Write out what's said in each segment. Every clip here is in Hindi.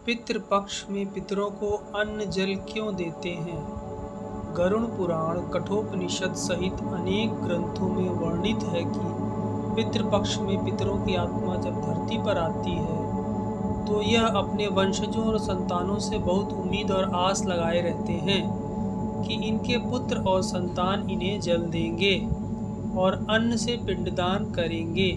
पितृपक्ष में पितरों को अन्न जल क्यों देते हैं? गरुड़ पुराण, कठोपनिषद सहित अनेक ग्रंथों में वर्णित है कि पितृपक्ष में पितरों की आत्मा जब धरती पर आती है तो यह अपने वंशजों और संतानों से बहुत उम्मीद और आस लगाए रहते हैं कि इनके पुत्र और संतान इन्हें जल देंगे और अन्न से पिंडदान करेंगे।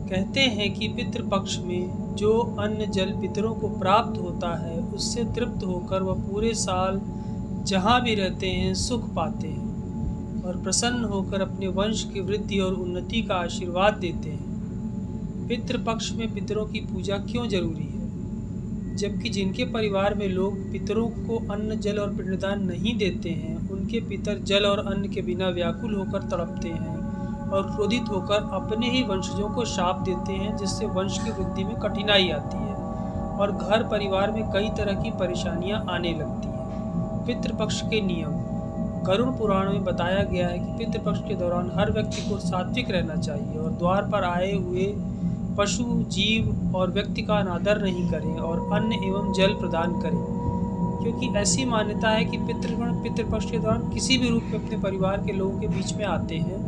कहते हैं कि पितृपक्ष में जो अन्न जल पितरों को प्राप्त होता है उससे तृप्त होकर वह पूरे साल जहाँ भी रहते हैं सुख पाते हैं और प्रसन्न होकर अपने वंश की वृद्धि और उन्नति का आशीर्वाद देते हैं। पितृपक्ष में पितरों की पूजा क्यों जरूरी है? जबकि जिनके परिवार में लोग पितरों को अन्न जल और पिंडदान नहीं देते हैं, उनके पितर जल और अन्न के बिना व्याकुल होकर तड़पते हैं और क्रोधित होकर अपने ही वंशजों को शाप देते हैं, जिससे वंश की वृद्धि में कठिनाई आती है और घर परिवार में कई तरह की परेशानियां आने लगती हैं। पितृपक्ष के नियम गरुड़ पुराण में बताया गया है कि पितृपक्ष के दौरान हर व्यक्ति को सात्विक रहना चाहिए और द्वार पर आए हुए पशु, जीव और व्यक्ति का अनादर नहीं करें और अन्न एवं जल प्रदान करें, क्योंकि ऐसी मान्यता है कि पितृगण पितृपक्ष के दौरान किसी भी रूप में अपने परिवार के लोगों के बीच में आते हैं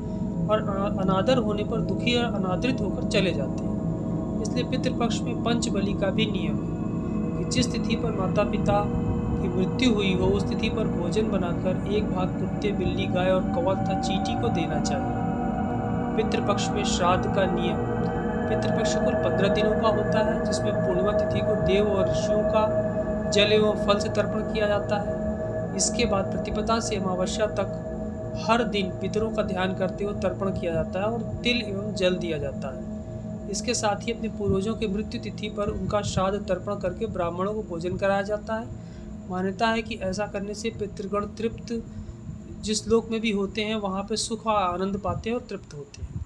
और अनादर होने पर दुखी और अनादरित होकर चले जाते हैं। इसलिए पितृपक्ष में पंचबलि का भी नियम है कि जिस तिथि पर माता पिता की मृत्यु हुई हो उस तिथि पर भोजन बनाकर एक भाग कुत्ते, बिल्ली, गाय और कौवा तथा चींटी को देना चाहिए। पितृपक्ष में श्राद्ध का नियम पितृपक्ष कुल 15 दिनों का होता है, जिसमें पूर्णिमा तिथि को देव और ऋषियों का जल एवं फल से तर्पण किया जाता है। इसके बाद प्रतिपदा से अमावस्या तक हर दिन पितरों का ध्यान करते हुए तर्पण किया जाता है और तिल एवं जल दिया जाता है। इसके साथ ही अपने पूर्वजों की मृत्यु तिथि पर उनका श्राद्ध तर्पण करके ब्राह्मणों को भोजन कराया जाता है। मान्यता है कि ऐसा करने से पितृगण तृप्त जिस लोक में भी होते हैं वहाँ पर सुख और आनंद पाते हैं और तृप्त होते हैं।